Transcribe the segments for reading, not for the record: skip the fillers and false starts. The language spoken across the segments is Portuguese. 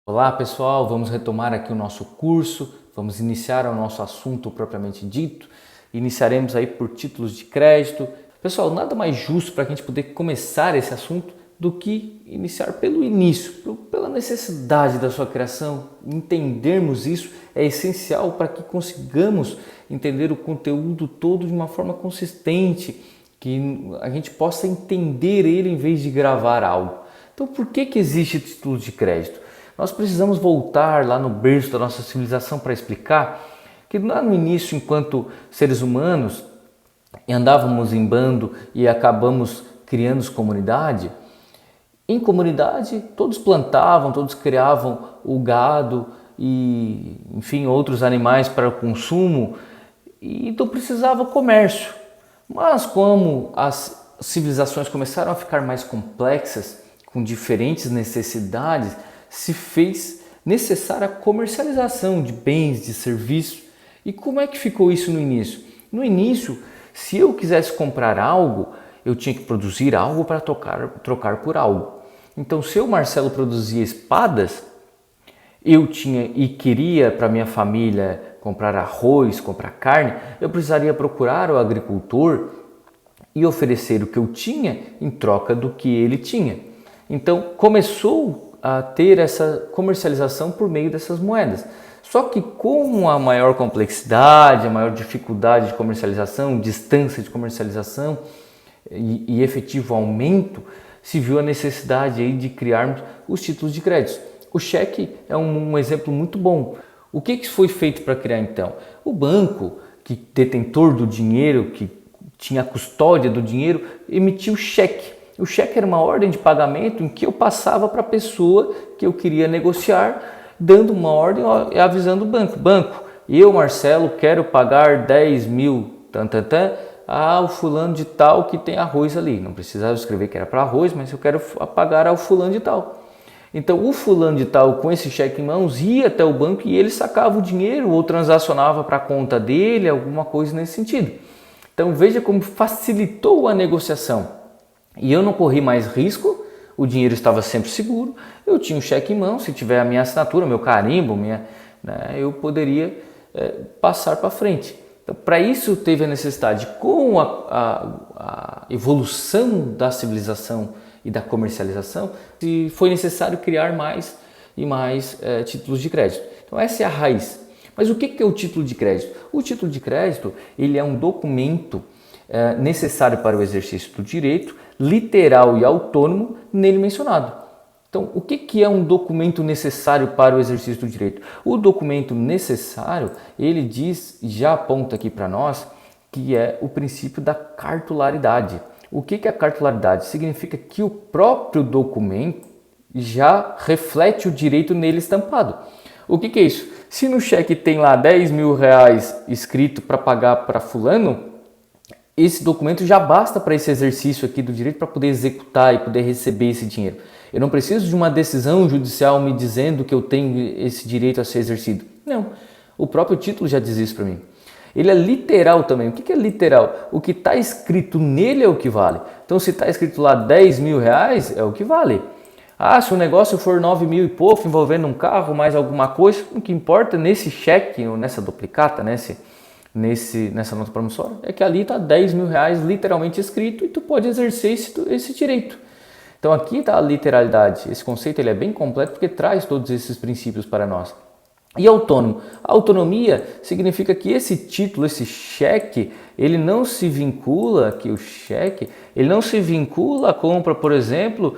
Olá pessoal, vamos retomar aqui o nosso curso, vamos iniciar o nosso assunto propriamente dito. Iniciaremos aí por títulos de crédito. Pessoal, nada mais justo para a gente poder começar esse assunto do que iniciar pelo início, pela necessidade da sua criação. Entendermos isso é essencial para que consigamos entender o conteúdo todo de uma forma consistente, que a gente possa entender ele em vez de gravar algo. Então, por que existe título de crédito? Nós precisamos voltar lá no berço da nossa civilização para explicar que lá no início, enquanto seres humanos, andávamos em bando e acabamos criando comunidade. Em comunidade, todos plantavam, todos criavam o gado e, enfim, outros animais para o consumo, e então precisava comércio. Mas como as civilizações começaram a ficar mais complexas, com diferentes necessidades, se fez necessária a comercialização de bens, de serviços. E como é que ficou isso no início? No início, se eu quisesse comprar algo, eu tinha que produzir algo para trocar por algo. Então, se eu, Marcelo, produzia espadas, eu tinha e queria para minha família comprar arroz, comprar carne, eu precisaria procurar o agricultor e oferecer o que eu tinha em troca do que ele tinha. Então, começou a ter essa comercialização por meio dessas moedas. Só que com a maior complexidade, a maior dificuldade de comercialização, distância de comercialização e efetivo aumento, se viu a necessidade aí de criarmos os títulos de crédito. O cheque é um exemplo muito bom. O que foi feito para criar então? O banco, que detentor do dinheiro, que tinha a custódia do dinheiro, emitiu cheque. O cheque era uma ordem de pagamento em que eu passava para a pessoa que eu queria negociar, dando uma ordem e avisando o banco. Banco, eu, Marcelo, quero pagar 10 mil ao fulano de tal que tem arroz ali. Não precisava escrever que era para arroz, mas eu quero pagar ao fulano de tal. Então o fulano de tal com esse cheque em mãos ia até o banco e ele sacava o dinheiro ou transacionava para a conta dele, alguma coisa nesse sentido. Então veja como facilitou a negociação. E eu não corri mais risco, o dinheiro estava sempre seguro, eu tinha um cheque em mão, se tiver a minha assinatura, meu carimbo, eu poderia passar para frente. Então, para isso teve a necessidade, com a evolução da civilização e da comercialização, foi necessário criar mais e mais títulos de crédito. Então essa é a raiz. Mas o que é o título de crédito? O título de crédito ele é um documento necessário para o exercício do direito, literal e autônomo nele mencionado. Então, o que é um documento necessário para o exercício do direito? O documento necessário, ele diz, já aponta aqui para nós, que é o princípio da cartularidade. O que é a cartularidade? Significa que o próprio documento já reflete o direito nele estampado. O que é isso? Se no cheque tem lá 10 mil reais escrito para pagar para fulano, esse documento já basta para esse exercício aqui do direito para poder executar e poder receber esse dinheiro. Eu não preciso de uma decisão judicial me dizendo que eu tenho esse direito a ser exercido. Não, o próprio título já diz isso para mim. Ele é literal também. O que é literal? O que está escrito nele é o que vale. Então se está escrito lá 10 mil reais, é o que vale. Ah, se o negócio for 9 mil e pouco envolvendo um carro, mais alguma coisa, o que importa nesse cheque ou nessa duplicata, nessa nota promissória, é que ali está 10 mil reais literalmente escrito e tu pode exercer esse direito. Então aqui está a literalidade. Esse conceito ele é bem completo porque traz todos esses princípios para nós. E autônomo? A autonomia significa que esse título, esse cheque, ele não se vincula, que o cheque, ele não se vincula à compra, por exemplo,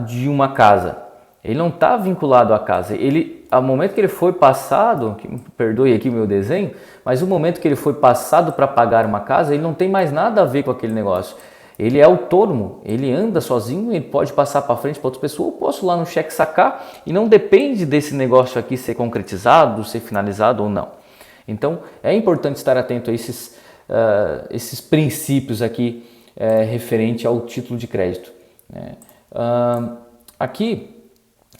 de uma casa. Ele não está vinculado à casa. Ao momento que ele foi passado, perdoe aqui o meu desenho, mas o momento que ele foi passado para pagar uma casa, ele não tem mais nada a ver com aquele negócio. Ele é autônomo, ele anda sozinho, ele pode passar para frente para outra pessoa, eu posso lá no cheque sacar e não depende desse negócio aqui ser concretizado, ser finalizado ou não. Então é importante estar atento a esses princípios aqui referente ao título de crédito. Aqui,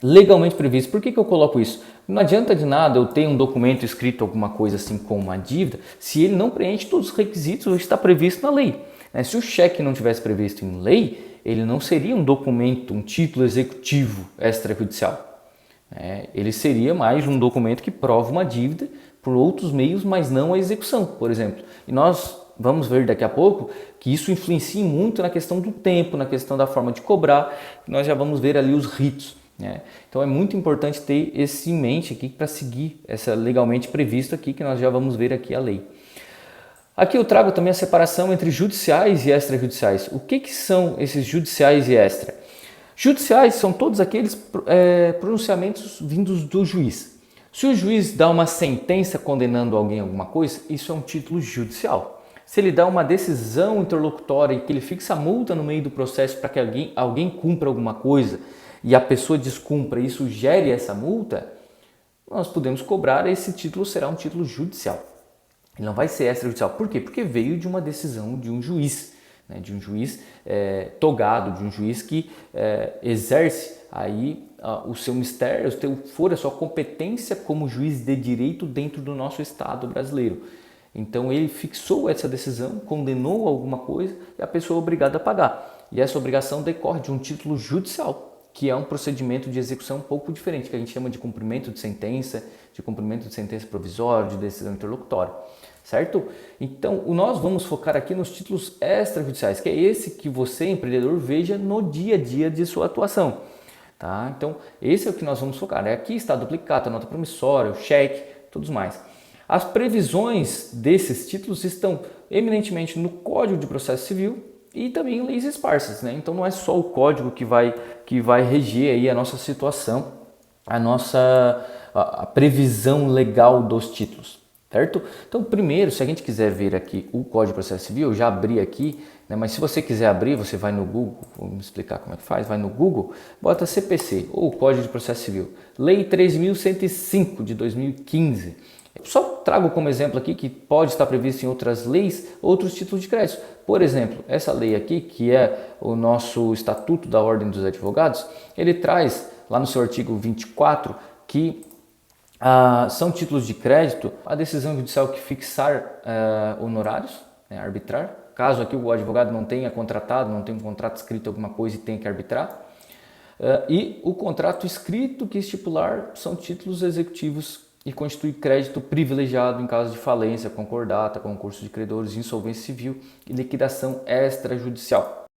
legalmente previsto. Por que eu coloco isso? Não adianta de nada eu ter um documento escrito alguma coisa assim com uma dívida se ele não preenche todos os requisitos ou está previsto na lei. Se o cheque não tivesse previsto em lei, ele não seria um documento, um título executivo extrajudicial. Ele seria mais um documento que prova uma dívida por outros meios, mas não a execução, por exemplo. E nós vamos ver daqui a pouco que isso influencia muito na questão do tempo, na questão da forma de cobrar, nós já vamos ver ali os ritos. Então é muito importante ter isso em mente aqui para seguir essa legalmente previsto aqui, que nós já vamos ver aqui a lei. Aqui eu trago também a separação entre judiciais e extrajudiciais. O que são esses judiciais e extra? Judiciais são todos aqueles pronunciamentos vindos do juiz. Se o juiz dá uma sentença condenando alguém a alguma coisa, isso é um título judicial. Se ele dá uma decisão interlocutória e que ele fixa a multa no meio do processo para que alguém cumpra alguma coisa e a pessoa descumpra e isso gere essa multa, nós podemos cobrar, esse título será um título judicial. Ele não vai ser extrajudicial. Por quê? Porque veio de uma decisão de um juiz, de um juiz togado, de um juiz que exerce aí o seu mistério, a sua competência como juiz de direito dentro do nosso Estado brasileiro. Então ele fixou essa decisão, condenou alguma coisa e a pessoa é obrigada a pagar. E essa obrigação decorre de um título judicial, que é um procedimento de execução um pouco diferente, que a gente chama de cumprimento de sentença provisória, de decisão interlocutória, certo? Então, nós vamos focar aqui nos títulos extrajudiciais, que é esse que você, empreendedor, veja no dia a dia de sua atuação, tá? Então, esse é o que nós vamos focar, Aqui está a duplicata, a nota promissória, o cheque, todos mais. As previsões desses títulos estão eminentemente no Código de Processo Civil e também em leis esparsas, Então não é só o código que vai reger aí a nossa situação, a previsão legal dos títulos, certo? Então primeiro, se a gente quiser ver aqui o Código de Processo Civil, eu já abri aqui, mas se você quiser abrir, você vai no Google, vou explicar como é que faz, vai no Google, bota CPC, ou Código de Processo Civil, Lei 3.105 de 2015, só trago como exemplo aqui que pode estar previsto em outras leis, outros títulos de crédito. Por exemplo, essa lei aqui, que é o nosso Estatuto da Ordem dos Advogados, ele traz lá no seu artigo 24 que são títulos de crédito a decisão judicial que fixar honorários, arbitrar. Caso aqui o advogado não tenha contratado, não tenha um contrato escrito alguma coisa e tenha que arbitrar. E o contrato escrito que estipular são títulos executivos e constitui crédito privilegiado em caso de falência, concordata, concurso de credores, insolvência civil e liquidação extrajudicial.